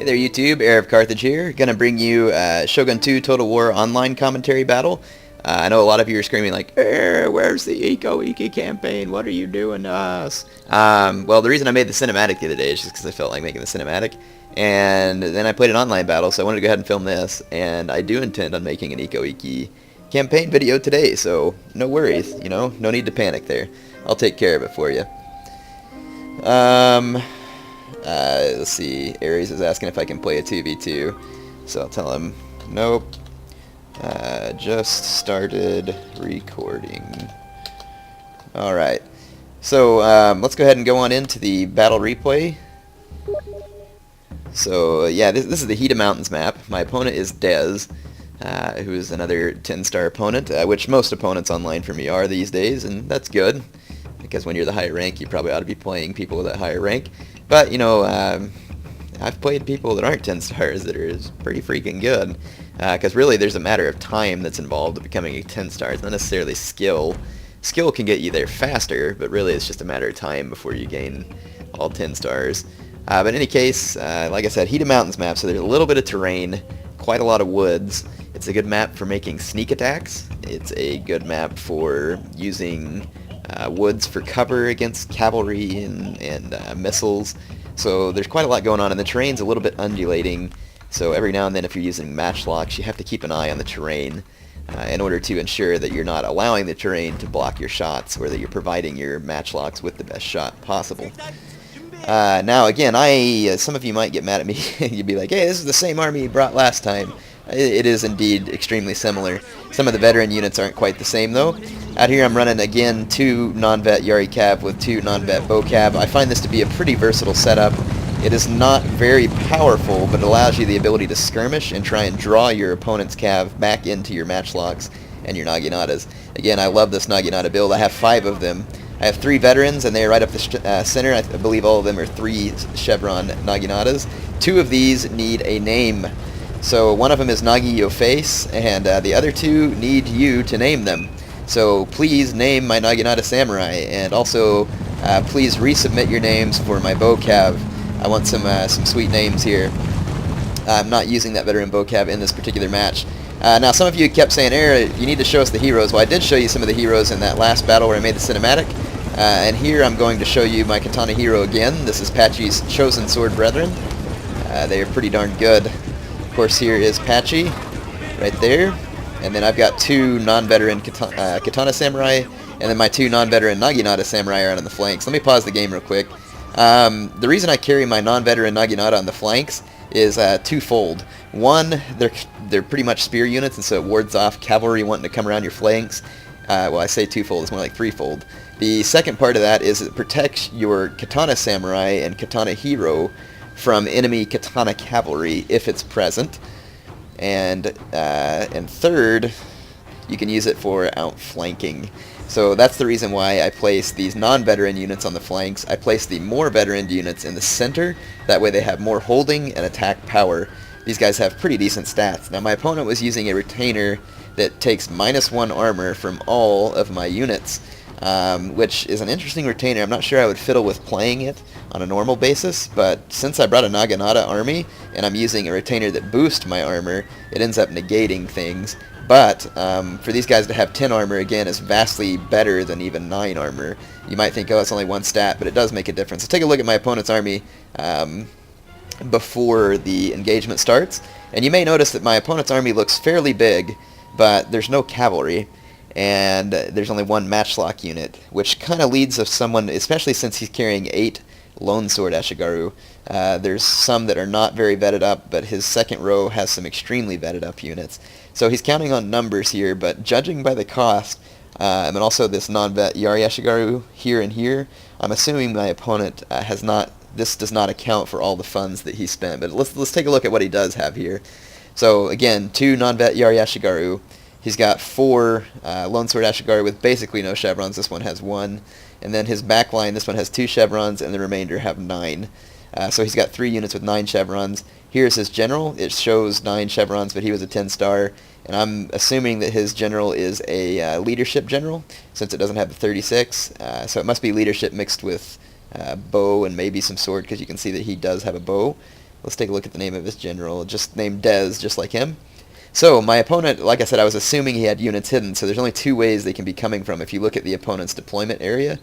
there YouTube, Heir of Carthage here, gonna bring you Shogun 2 Total War online commentary battle. I know a lot of you are screaming like, where's the Ikko Ikki campaign? What are you doing to us? Well, the reason I made the cinematic the other day is just because I felt like making the cinematic. And then I played an online battle, so I wanted to go ahead and film this. And I do intend on making an Ikko Ikki campaign video today, so no worries, you know, no need to panic there. I'll take care of it for you. Let's see, Ares is asking if I can play a 2v2, so I'll tell him, nope, just started recording. Alright, so let's go ahead and go on into the battle replay. So yeah, this is the Heat of Mountains map. My opponent is Dez, who is another 10-star opponent, which most opponents online for me are these days, and that's good. Because when you're the higher rank, you probably ought to be playing people with that higher rank. But, you know, I've played people that aren't 10 stars that are pretty freaking good. Because really, there's a matter of time that's involved in becoming a 10 star. It's not necessarily skill. Skill can get you there faster, but really it's just a matter of time before you gain all 10 stars. But in any case, like I said, Heat of Mountains map, so there's a little bit of terrain, quite a lot of woods. It's a good map for making sneak attacks. It's a good map for using woods for cover against cavalry and missiles. So there's quite a lot going on, and the terrain's a little bit undulating. So every now and then if you're using matchlocks, you have to keep an eye on the terrain in order to ensure that you're not allowing the terrain to block your shots, or that you're providing your matchlocks with the best shot possible. Now again, some of you might get mad at me. You'd be like, hey, this is the same army you brought last time. It is indeed extremely similar. Some of the veteran units aren't quite the same though. Out here I'm running again 2 non-vet Yari Cav with 2 non-vet Bow Cav. I find this to be a pretty versatile setup. It is not very powerful, but it allows you the ability to skirmish and try and draw your opponent's Cav back into your matchlocks and your Naginatas. Again, I love this Naginata build. I have 5 of them. I have 3 veterans, and they're right up the center. I believe all of them are 3 chevron Naginatas. 2 of these need a name. So one of them is Nagi Yo Face, and the other 2 need you to name them. So please name my Naginata Samurai, and also please resubmit your names for my Bow Cav. I want some sweet names here. I'm not using that veteran Bow Cav in this particular match. Now some of you kept saying, Aaron, you need to show us the heroes. Well, I did show you some of the heroes in that last battle where I made the cinematic. And here I'm going to show you my katana hero again. This is Patchy's Chosen Sword Brethren. They are pretty darn good. Of course, here is Patchy, right there. And then I've got 2 non-veteran katana samurai, and then my 2 non-veteran Naginata samurai are on the flanks. Let me pause the game real quick. The reason I carry my non-veteran Naginata on the flanks is twofold. One, they're pretty much spear units, and so it wards off cavalry wanting to come around your flanks. Well, I say twofold, it's more like threefold. The second part of that is it protects your katana samurai and katana hero from enemy katana cavalry if it's present. And third, you can use it for outflanking. So that's the reason why I place these non-veteran units on the flanks. I place the more veteran units in the center. That way they have more holding and attack power. These guys have pretty decent stats. Now my opponent was using a retainer that takes -1 armor from all of my units, which is an interesting retainer. I'm not sure I would fiddle with playing it on a normal basis, but since I brought a Naginata army and I'm using a retainer that boosts my armor, it ends up negating things. But for these guys to have 10 armor, again, is vastly better than even 9 armor. You might think, oh, it's only 1 stat, but it does make a difference. So take a look at my opponent's army before the engagement starts, and you may notice that my opponent's army looks fairly big, but there's no cavalry, and there's only 1 matchlock unit, which kind of leads of someone, especially since he's carrying 8 Lone Sword Ashigaru. There's some that are not very vetted up, but his second row has some extremely vetted up units. So he's counting on numbers here, but judging by the cost, and also this non-vet Yari Ashigaru here and here, I'm assuming my opponent this does not account for all the funds that he spent. But let's take a look at what he does have here. So again, 2 non-vet Yari Ashigaru. He's got 4 Lone Sword Ashigaru with basically no chevrons. This one has 1. And then his back line, this one has 2 chevrons, and the remainder have 9. So he's got 3 units with 9 chevrons. Here's his general. It shows 9 chevrons, but he was a 10-star. And I'm assuming that his general is a leadership general, since it doesn't have the 36. So it must be leadership mixed with bow and maybe some sword, because you can see that he does have a bow. Let's take a look at the name of his general, just named Dez, just like him. So my opponent, like I said, I was assuming he had units hidden, so there's only two ways they can be coming from if you look at the opponent's deployment area.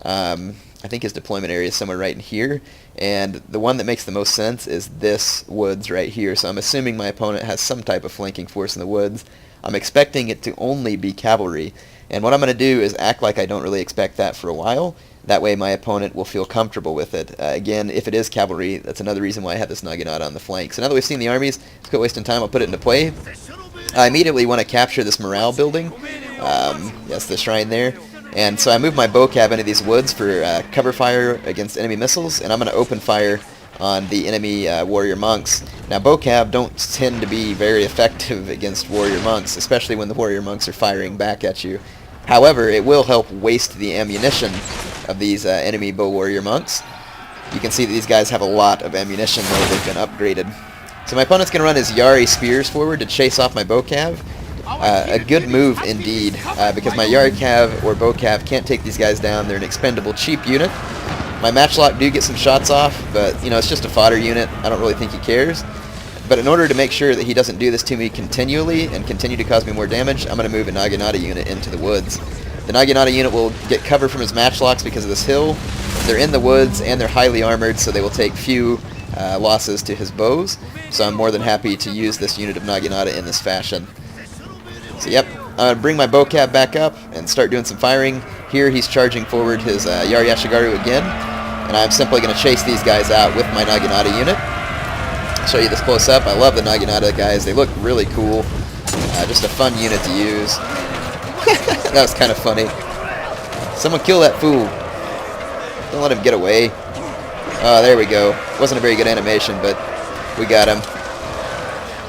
I think his deployment area is somewhere right in here, and the one that makes the most sense is this woods right here, so I'm assuming my opponent has some type of flanking force in the woods. I'm expecting it to only be cavalry, and what I'm going to do is act like I don't really expect that for a while. That way my opponent will feel comfortable with it. Again, if it is cavalry, that's another reason why I have this Naginata on the flank. So now that we've seen the armies, let's quit wasting time, I'll put it into play. I immediately want to capture this morale building. Yes, the shrine there. And so I move my bow cab into these woods for cover fire against enemy missiles, and I'm going to open fire on the enemy warrior monks. Now bow cab don't tend to be very effective against warrior monks, especially when the warrior monks are firing back at you. However, it will help waste the ammunition of these enemy bow warrior monks. You can see that these guys have a lot of ammunition though they've been upgraded. So my opponent's going to run his Yari spears forward to chase off my bow cav. A good move indeed, because my Yari cav or bow cav can't take these guys down. They're an expendable, cheap unit. My matchlock do get some shots off, but you know, it's just a fodder unit. I don't really think he cares. But in order to make sure that he doesn't do this to me continually and continue to cause me more damage, I'm going to move a Naginata unit into the woods. The Naginata unit will get cover from his matchlocks because of this hill. They're in the woods and they're highly armored, so they will take few losses to his bows. So I'm more than happy to use this unit of Naginata in this fashion. So yep, I'm going to bring my bow cab back up and start doing some firing. Here he's charging forward his Yari Ashigaru again, and I'm simply going to chase these guys out with my Naginata unit. I'll show you this close up. I love the Naginata guys. They look really cool. Just a fun unit to use. That was kind of funny. Someone kill that fool. Don't let him get away. Oh, there we go. Wasn't a very good animation, but we got him.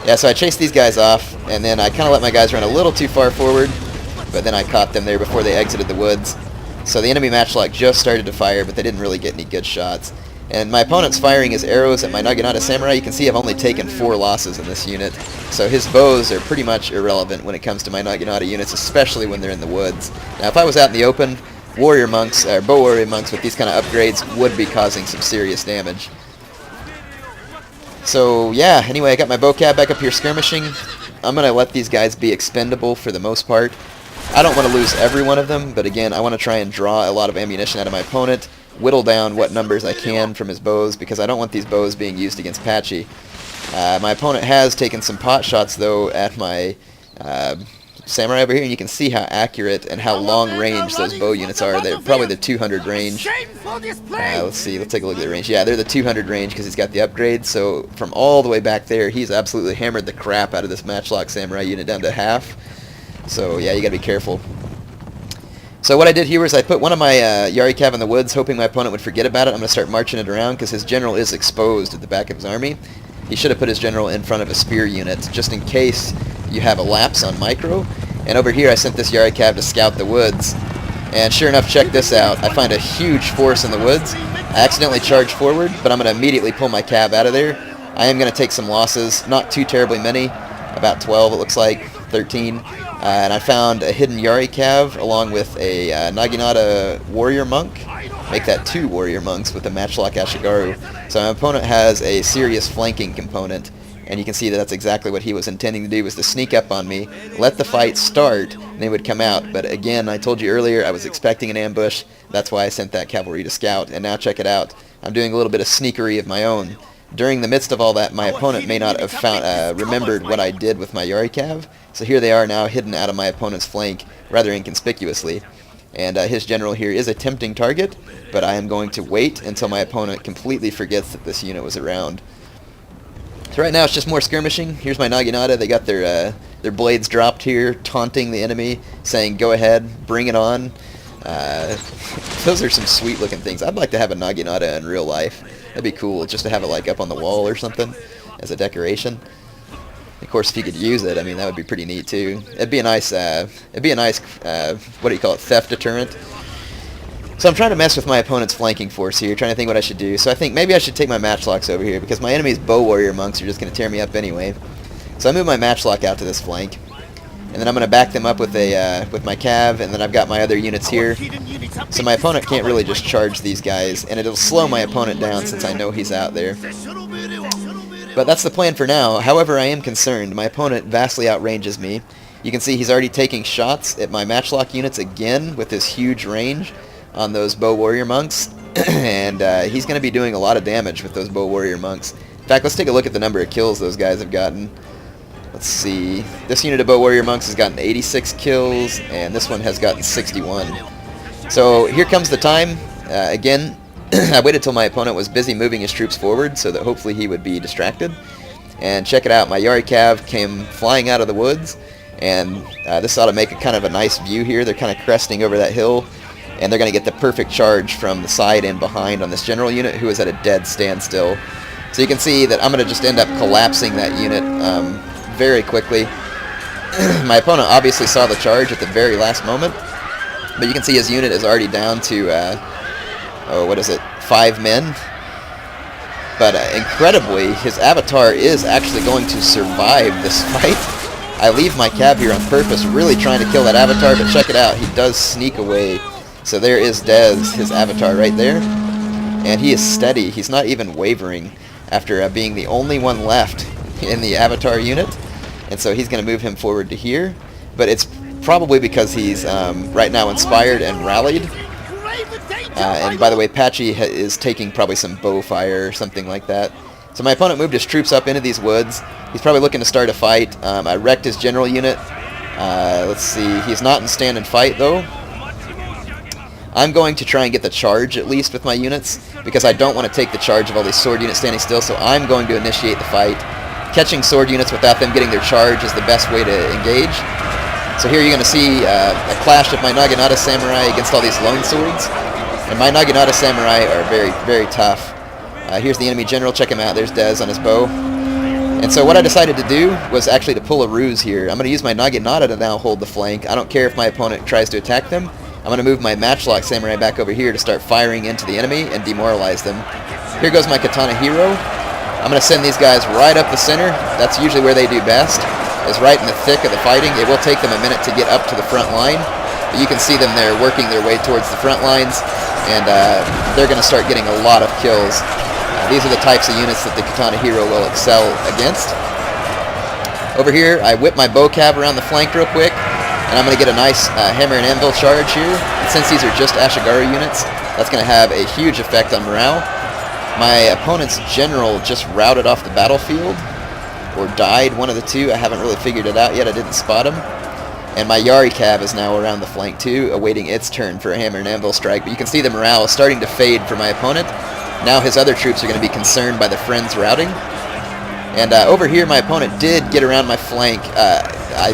Yeah, so I chased these guys off, and then I kind of let my guys run a little too far forward, but then I caught them there before they exited the woods. So the enemy matchlock just started to fire, but they didn't really get any good shots. And my opponent's firing his arrows at my Naginata Samurai. You can see I've only taken 4 losses in this unit. So his bows are pretty much irrelevant when it comes to my Naginata units, especially when they're in the woods. Now if I was out in the open, warrior monks, or bow warrior monks with these kind of upgrades would be causing some serious damage. So yeah, anyway, I got my bow cab back up here skirmishing. I'm going to let these guys be expendable for the most part. I don't want to lose every one of them, but again, I want to try and draw a lot of ammunition out of my opponent, whittle down what numbers I can from his bows, because I don't want these bows being used against Patchy. My opponent has taken some pot shots, though, at my samurai over here, and you can see how accurate and how long range those bow units are. They're probably the 200 range. Let's see, let's take a look at the range. Yeah, they're the 200 range because he's got the upgrade, so from all the way back there, he's absolutely hammered the crap out of this matchlock samurai unit down to half. So yeah, you gotta be careful. So what I did here was I put one of my Yari Cav in the woods, hoping my opponent would forget about it. I'm going to start marching it around because his general is exposed at the back of his army. He should have put his general in front of a spear unit, just in case you have a lapse on micro. And over here I sent this Yari Cav to scout the woods. And sure enough, check this out. I find a huge force in the woods. I accidentally charged forward, but I'm going to immediately pull my Cav out of there. I am going to take some losses, not too terribly many, about 12 it looks like, 13. And I found a hidden Yari Cav along with a Naginata warrior monk. Make that 2 warrior monks with a matchlock Ashigaru. So my opponent has a serious flanking component, and you can see that that's exactly what he was intending to do, was to sneak up on me, let the fight start, and they would come out. But again, I told you earlier, I was expecting an ambush. That's why I sent that cavalry to scout. And now check it out. I'm doing a little bit of sneakery of my own. During the midst of all that, my opponent may not have remembered what I did with my Yari Cav. So here they are now, hidden out of my opponent's flank, rather inconspicuously. And his general here is a tempting target, but I am going to wait until my opponent completely forgets that this unit was around. So right now it's just more skirmishing. Here's my Naginata. They got their blades dropped here, taunting the enemy, saying, "Go ahead, bring it on." Those are some sweet looking things. I'd like to have a Naginata in real life. That'd be cool, just to have it like up on the wall or something as a decoration. Of course, if you could use it, I mean, that would be pretty neat too. It'd be a nice, what do you call it, theft deterrent. So I'm trying to mess with my opponent's flanking force here, trying to think what I should do. So I think maybe I should take my matchlocks over here, because my enemy's bow warrior monks are just going to tear me up anyway. So I move my matchlock out to this flank, and then I'm going to back them up with my cav, and then I've got my other units here. So my opponent can't really just charge these guys, and it'll slow my opponent down since I know he's out there. But that's the plan for now. However, I am concerned. My opponent vastly outranges me. You can see he's already taking shots at my matchlock units again with his huge range on those bow warrior monks. And he's going to be doing a lot of damage with those bow warrior monks. In fact, let's take a look at the number of kills those guys have gotten. Let's see. This unit of bow warrior monks has gotten 86 kills, and this one has gotten 61. So here comes the time. Again, I waited till my opponent was busy moving his troops forward so that hopefully he would be distracted. And check it out, my Yari Cav came flying out of the woods, and this ought to make a kind of a nice view here. They're kind of cresting over that hill, and they're going to get the perfect charge from the side and behind on this general unit who is at a dead standstill. So you can see that I'm going to just end up collapsing that unit very quickly. My opponent obviously saw the charge at the very last moment, but you can see his unit is already down to, what is it, 5 men. But incredibly, his avatar is actually going to survive this fight. I leave my cab here on purpose, really trying to kill that avatar, but check it out, he does sneak away. So there is Dez, his avatar right there, and he is steady. He's not even wavering after being the only one left in the avatar unit. And so he's going to move him forward to here, but it's probably because he's right now inspired and rallied. And by the way, Patchy is taking probably some bow fire or something like that. So my opponent moved his troops up into these woods. He's probably looking to start a fight. I wrecked his general unit. Let's see, he's not in stand and fight though. I'm going to try and get the charge at least with my units, because I don't want to take the charge of all these sword units standing still, so I'm going to initiate the fight. Catching sword units without them getting their charge is the best way to engage. So here you're going to see a clash of my Naginata Samurai against all these lone swords. And my Naginata Samurai are very, very tough. Here's the enemy general. Check him out. There's Dez on his bow. And so what I decided to do was actually to pull a ruse here. I'm going to use my Naginata to now hold the flank. I don't care if my opponent tries to attack them. I'm going to move my Matchlock Samurai back over here to start firing into the enemy and demoralize them. Here goes my Katana Hero. I'm going to send these guys right up the center. That's usually where they do best, is right in the thick of the fighting. It will take them a minute to get up to the front line, but you can see them there working their way towards the front lines, and they're going to start getting a lot of kills. These are the types of units that the Katana Hero will excel against. Over here, I whip my bow cab around the flank real quick, and I'm going to get a nice hammer and anvil charge here. And since these are just Ashigaru units, that's going to have a huge effect on morale. My opponent's general just routed off the battlefield, or died, one of the two. I haven't really figured it out yet. I didn't spot him. And my Yari Cav is now around the flank too, awaiting its turn for a hammer and anvil strike. But you can see the morale is starting to fade for my opponent. Now his other troops are going to be concerned by the friends routing. And over here, my opponent did get around my flank. I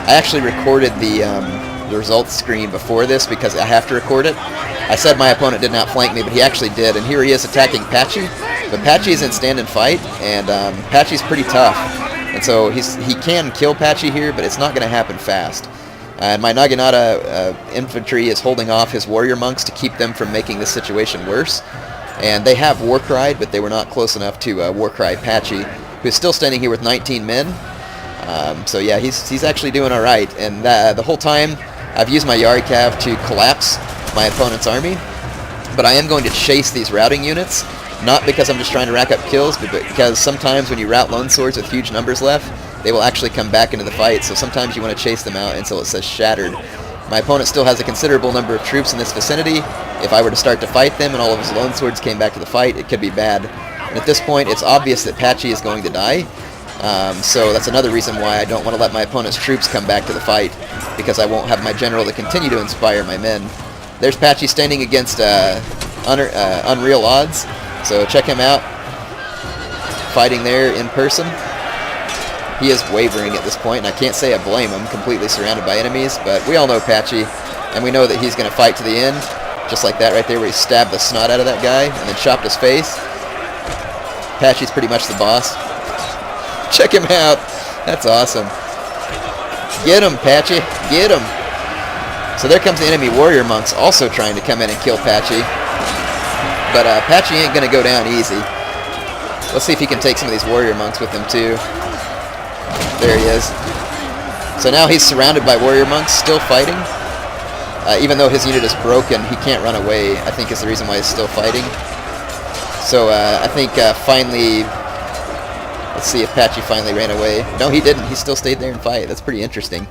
actually recorded the results screen before this because I have to record it. I said my opponent did not flank me, but he actually did, and here he is attacking Patchy. But Patchy is in stand and fight, and Patchy's pretty tough. And so he can kill Patchy here, but it's not going to happen fast. And my Naginata infantry is holding off his warrior monks to keep them from making this situation worse. And they have Warcried, but they were not close enough to Warcry Patchy, who's still standing here with 19 men. So yeah, he's actually doing all right. And the whole time, I've used my Yari Cav to collapse my opponent's army, but I am going to chase these routing units, not because I'm just trying to rack up kills, but because sometimes when you rout lone swords with huge numbers left, they will actually come back into the fight, so sometimes you want to chase them out until it says shattered. My opponent still has a considerable number of troops in this vicinity. If I were to start to fight them and all of his lone swords came back to the fight, it could be bad. And at this point, it's obvious that Patchy is going to die, so that's another reason why I don't want to let my opponent's troops come back to the fight, because I won't have my general to continue to inspire my men. There's Patchy standing against unreal odds, so check him out, fighting there in person. He is wavering at this point, and I can't say I blame him, completely surrounded by enemies, but we all know Patchy, and we know that he's going to fight to the end, just like that right there where he stabbed the snot out of that guy and then chopped his face. Patchy's pretty much the boss. Check him out. That's awesome. Get him, Patchy. Get him. So there comes the enemy warrior monks also trying to come in and kill Patchy. But Patchy ain't going to go down easy. Let's see if he can take some of these warrior monks with him too. There he is. So now he's surrounded by warrior monks, still fighting. Even though his unit is broken, he can't run away, I think is the reason why he's still fighting. So I think finally, Let's see if Patchy finally ran away. No, he didn't. He still stayed there and fight. That's pretty interesting.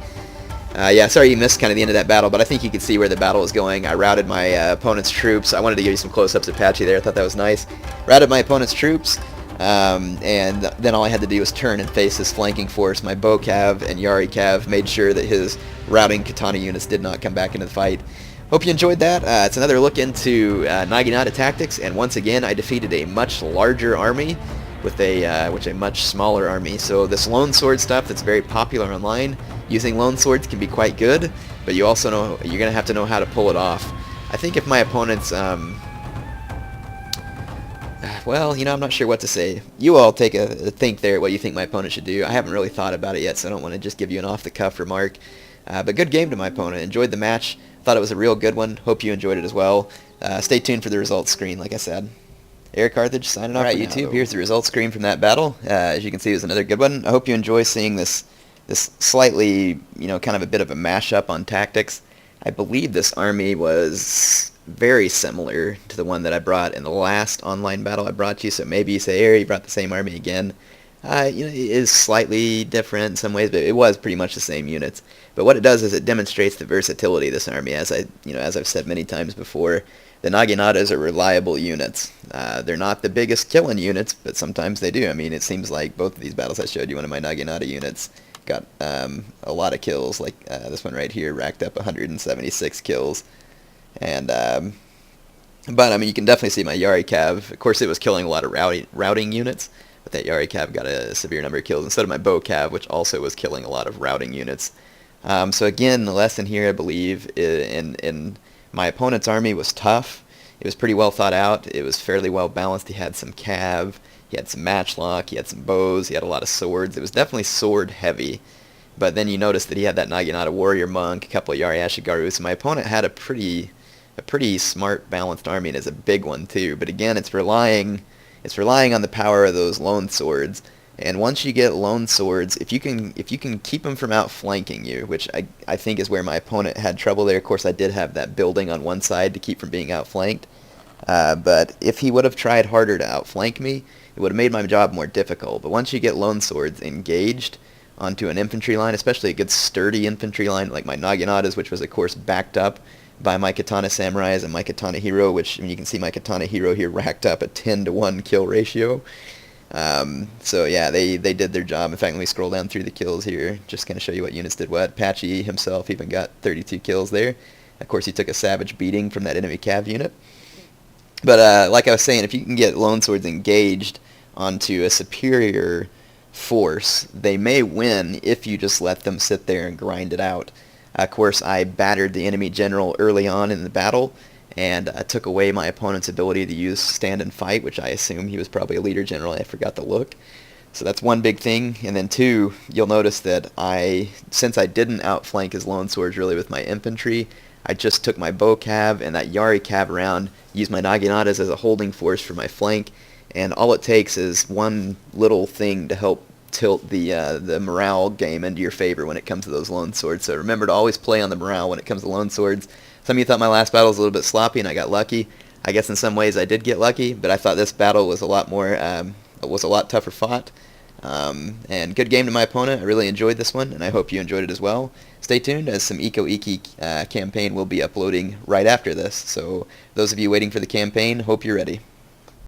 Yeah, sorry you missed kind of the end of that battle, but I think you could see where the battle was going. I routed my opponent's troops. I wanted to give you some close-ups of Patchy there. I thought that was nice. Routed my opponent's troops, and then all I had to do was turn and face his flanking force. My bow cav and Yari cav made sure that his routing katana units did not come back into the fight. Hope you enjoyed that. It's another look into Naginata tactics, and once again I defeated a much larger army with a much smaller army. So this lone sword stuff that's very popular online, using lone swords can be quite good, but you also know you're gonna have to know how to pull it off. I think if my opponents, well, you know, I'm not sure what to say. You all take a think there what you think my opponent should do. I haven't really thought about it yet, so I don't want to just give you an off-the-cuff remark. But good game to my opponent. Enjoyed the match. Thought it was a real good one. Hope you enjoyed it as well. Stay tuned for the results screen, like I said. Eric Carthage signing off. Alright, YouTube, here's the results screen from that battle. As you can see, it was another good one. I hope you enjoy seeing this slightly, you know, kind of a bit of a mashup on tactics. I believe this army was very similar to the one that I brought in the last online battle I brought you, so maybe you say, Eric, you brought the same army again. You know, it is slightly different in some ways, but it was pretty much the same units. But what it does is it demonstrates the versatility of this army, as I've said many times before. The Naginatas are reliable units. They're not the biggest killing units, but sometimes they do. I mean, it seems like both of these battles I showed you, one of my Naginata units got a lot of kills, like this one right here racked up 176 kills. And but I mean, you can definitely see my Yari Cav. Of course, it was killing a lot of routing units, but that Yari Cav got a severe number of kills instead of my Bow Cav, which also was killing a lot of routing units. So again, the lesson here, I believe, in my opponent's army was tough. It was pretty well thought out. It was fairly well balanced. He had some cav, he had some matchlock, he had some bows, he had a lot of swords. It was definitely sword heavy. But then you notice that he had that Naginata warrior monk, a couple of Yari Ashigaru. So my opponent had a pretty smart, balanced army, and it's a big one too. But again, it's relying on the power of those lone swords. And once you get lone swords, if you can keep them from outflanking you, which I think is where my opponent had trouble there. Of course, I did have that building on one side to keep from being outflanked. But if he would have tried harder to outflank me, it would have made my job more difficult. But once you get lone swords engaged onto an infantry line, especially a good sturdy infantry line like my Naginatas, which was of course backed up by my Katana Samurais and my Katana Hero, which, I mean, you can see my Katana Hero here racked up a 10-to-1 kill ratio. So yeah, they did their job. In fact, let me scroll down through the kills here, just kind of show you what units did what. Patchy himself even got 32 kills there. Of course, he took a savage beating from that enemy cav unit. But like I was saying, if you can get lone swords engaged onto a superior force, they may win if you just let them sit there and grind it out. Of course, I battered the enemy general early on in the battle, and took away my opponent's ability to use stand and fight, which I assume he was probably a leader general. I forgot to look. So that's one big thing. And then two, you'll notice that since I didn't outflank his lone swords really with my infantry, I just took my bow cav and that Yari cav around, used my Naginatas as a holding force for my flank, and all it takes is one little thing to help tilt the morale game into your favor when it comes to those lone swords. So remember to always play on the morale when it comes to lone swords. Some of you thought my last battle was a little bit sloppy and I got lucky. I guess in some ways I did get lucky, but I thought this battle was a lot tougher fought. And good game to my opponent. I really enjoyed this one, and I hope you enjoyed it as well. Stay tuned, as some Ikko Ikki campaign will be uploading right after this. So those of you waiting for the campaign, hope you're ready.